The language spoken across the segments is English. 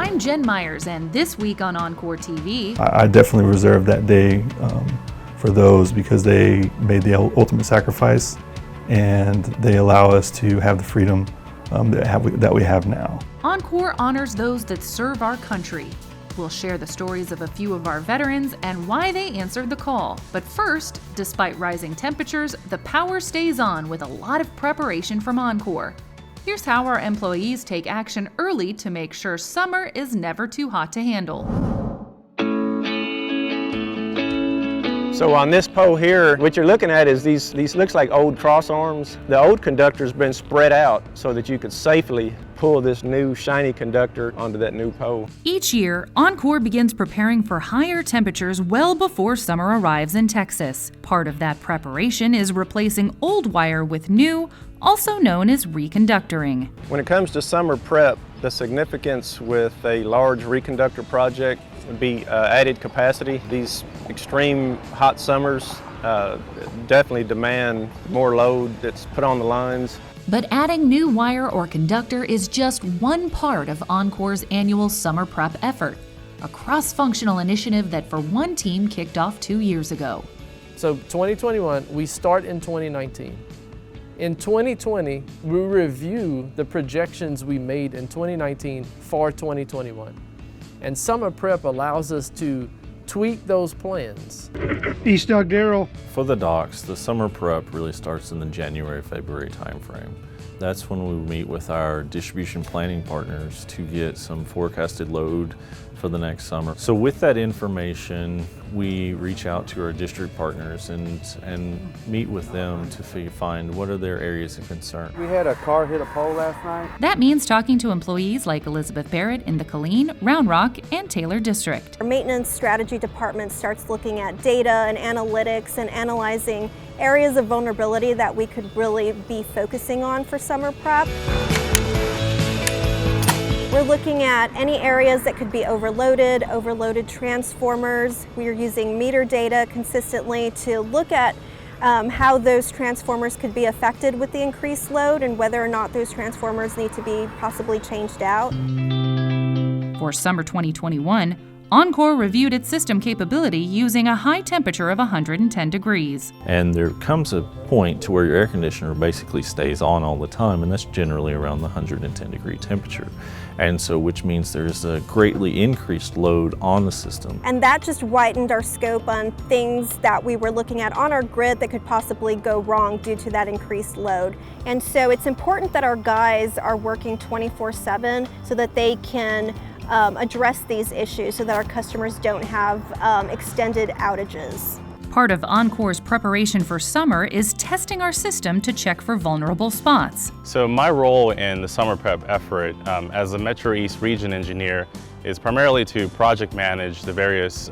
I'm Jen Myers, and this week on Oncor TV... I definitely reserve that day for those because they made the ultimate sacrifice and they allow us to have the freedom that we have now. Oncor honors those that serve our country. We'll share the stories of a few of our veterans and why they answered the call. But first, despite rising temperatures, the power stays on with a lot of preparation from Oncor. Here's how our employees take action early to make sure summer is never too hot to handle. So on this pole here, what you're looking at is these looks like old cross arms. The old conductor's been spread out so that you could safely pull this new shiny conductor onto that new pole. Each year, Oncor begins preparing for higher temperatures well before summer arrives in Texas. Part of that preparation is replacing old wire with new, also known as reconductoring. When it comes to summer prep, the significance with a large reconductor project would be added capacity. These extreme hot summers definitely demand more load that's put on the lines. But adding new wire or conductor is just one part of Oncor's annual summer prep effort, a cross-functional initiative that for one team kicked off 2 years ago. So 2021, we start in 2019. In 2020, we review the projections we made in 2019 for 2021. And summer prep allows us to tweak those plans. East Doug Darrell. For the docks, the summer prep really starts in the January-February timeframe. That's when we meet with our distribution planning partners to get some forecasted load for the next summer. So with that information, we reach out to our district partners and meet with them to find what are their areas of concern. We had a car hit a pole last night. That means talking to employees like Elizabeth Barrett in the Killeen, Round Rock, and Taylor District. Our maintenance strategy department starts looking at data and analytics and analyzing areas of vulnerability that we could really be focusing on for summer prep. We're looking at any areas that could be overloaded transformers. We are using meter data consistently to look at how those transformers could be affected with the increased load and whether or not those transformers need to be possibly changed out. For summer 2021, Oncor reviewed its system capability using a high temperature of 110 degrees. And there comes a point to where your air conditioner basically stays on all the time, and that's generally around the 110 degree temperature. And so, which means there's a greatly increased load on the system. And that just widened our scope on things that we were looking at on our grid that could possibly go wrong due to that increased load. And so it's important that our guys are working 24/7 so that they can address these issues so that our customers don't have extended outages. Part of Oncor's preparation for summer is testing our system to check for vulnerable spots. So my role in the summer prep effort as a Metro East region engineer is primarily to project manage the various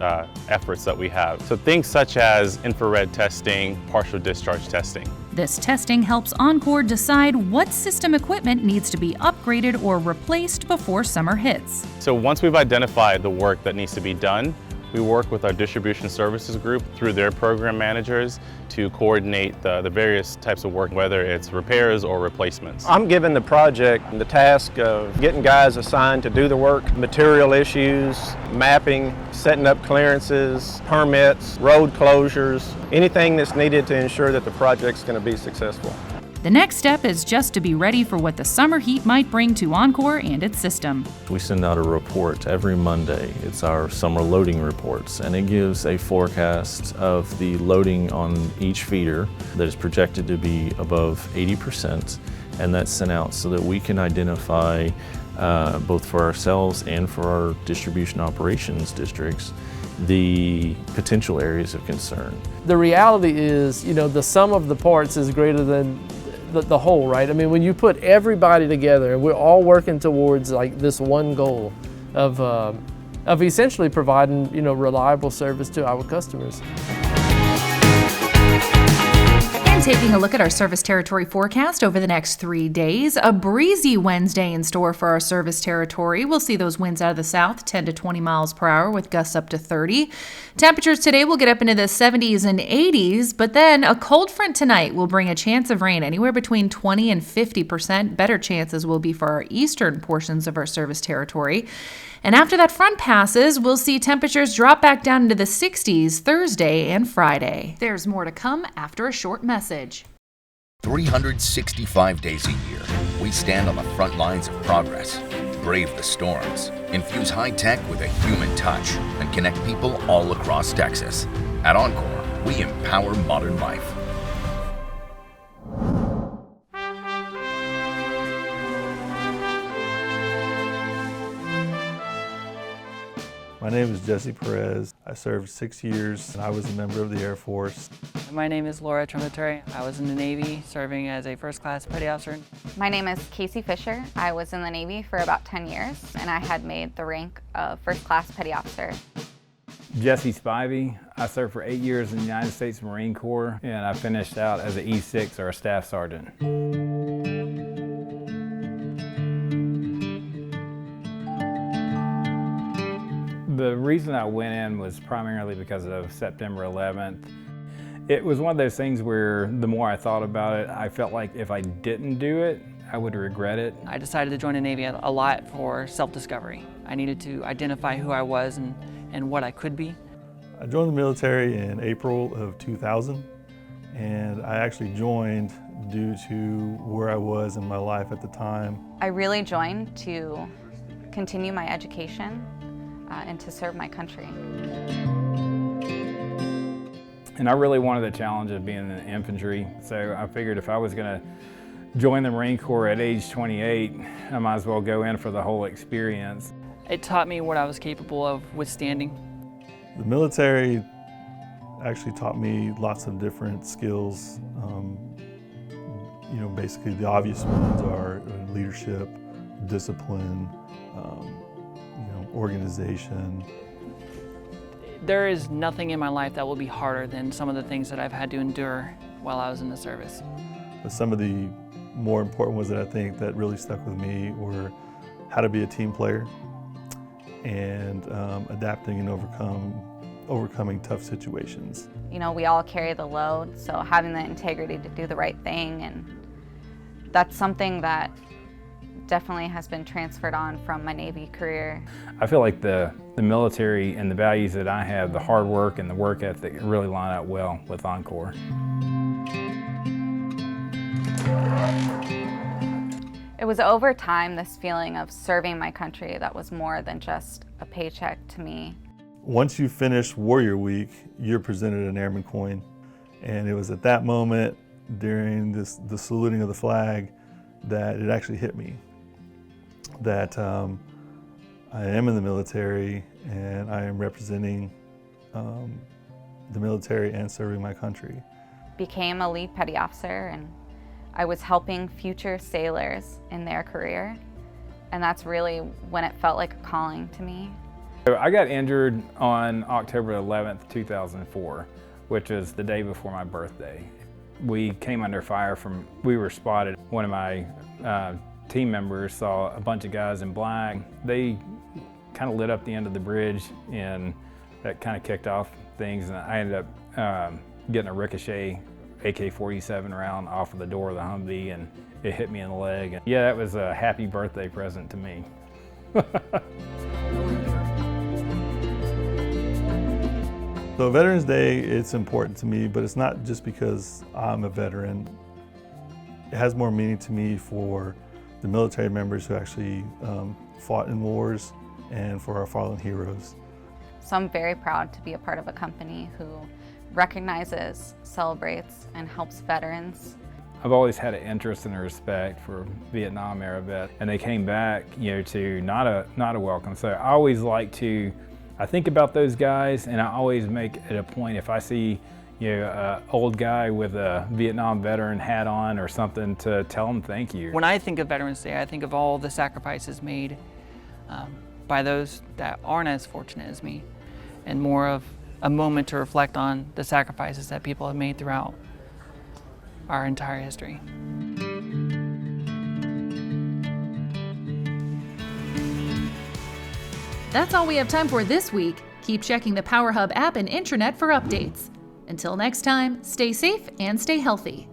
efforts that we have. So things such as infrared testing, partial discharge testing. This testing helps Oncor decide what system equipment needs to be upgraded or replaced before summer hits. So once we've identified the work that needs to be done, we work with our distribution services group through their program managers to coordinate the various types of work, whether it's repairs or replacements. I'm given the project the task of getting guys assigned to do the work, material issues, mapping, setting up clearances, permits, road closures, anything that's needed to ensure that the project's going to be successful. The next step is just to be ready for what the summer heat might bring to Oncor and its system. We send out a report every Monday. It's our summer loading reports, and it gives a forecast of the loading on each feeder that is projected to be above 80%, and that's sent out so that we can identify both for ourselves and for our distribution operations districts the potential areas of concern. The reality is, the sum of the parts is greater than the whole, right? I mean, when you put everybody together and we're all working towards like this one goal of essentially providing, reliable service to our customers. And Taking a look at our service territory forecast over the next 3 days. A breezy Wednesday in store for our service territory. We'll see those winds out of the south, 10 to 20 miles per hour with gusts up to 30. Temperatures today will get up into the 70s and 80s, but then a cold front tonight will bring a chance of rain anywhere between 20 and 50%. Better chances will be for our eastern portions of our service territory. And after that front passes, we'll see temperatures drop back down into the 60s Thursday and Friday. There's more to come after a short message. 365 days a year, we stand on the front lines of progress, brave the storms, infuse high tech with a human touch, and connect people all across Texas. At Oncor, we empower modern life. My name is Jesse Perez. I served 6 years and I was a member of the Air Force. My name is Laura Trumpetary. I was in the Navy serving as a first class petty officer. My name is Casey Fisher. I was in the Navy for about 10 years and I had made the rank of first class petty officer. Jesse Spivey. I served for 8 years in the United States Marine Corps and I finished out as an E6 or a staff sergeant. The reason I went in was primarily because of September 11th. It was one of those things where the more I thought about it, I felt like if I didn't do it, I would regret it. I decided to join the Navy a lot for self-discovery. I needed to identify who I was and what I could be. I joined the military in April of 2000, and I actually joined due to where I was in my life at the time. I really joined to continue my education and to serve my country. And I really wanted the challenge of being in the infantry, so I figured if I was going to join the Marine Corps at age 28, I might as well go in for the whole experience. It taught me what I was capable of withstanding. The military actually taught me lots of different skills. Basically the obvious ones are leadership, discipline, organization. There is nothing in my life that will be harder than some of the things that I've had to endure while I was in the service. But some of the more important ones that I think that really stuck with me were how to be a team player and adapting and overcoming tough situations. You know, we all carry the load, so having the integrity to do the right thing, and that's something that definitely has been transferred on from my Navy career. I feel like the military and the values that I have, the hard work and the work ethic, really line up well with Oncor. It was over time, this feeling of serving my country, that was more than just a paycheck to me. Once you finish Warrior Week, you're presented an Airman coin. And it was at that moment during the saluting of the flag that it actually hit me that I am in the military and I am representing the military and serving my country. Became a lead petty officer, and I was helping future sailors in their career, and that's really when it felt like a calling to me. So I got injured on October 11th, 2004, which is the day before my birthday. We came under fire we were spotted. One of my team members saw a bunch of guys in black. They kind of lit up the end of the bridge, and that kind of kicked off things, and I ended up getting a ricochet AK-47 round off of the door of the Humvee, and it hit me in the leg. And yeah, that was a happy birthday present to me. So Veterans Day, it's important to me, but it's not just because I'm a veteran. It has more meaning to me for the military members who actually fought in wars and for our fallen heroes. So I'm very proud to be a part of a company who recognizes, celebrates, and helps veterans. I've always had an interest and a respect for Vietnam era vets, and they came back, to not a welcome. So I always like to, I think about those guys, and I always make it a point if I see, an old guy with a Vietnam veteran hat on or something, to tell them thank you. When I think of Veterans Day, I think of all the sacrifices made by those that aren't as fortunate as me, and more of a moment to reflect on the sacrifices that people have made throughout our entire history. That's all we have time for this week. Keep checking the Power Hub app and intranet for updates. Until next time, stay safe and stay healthy.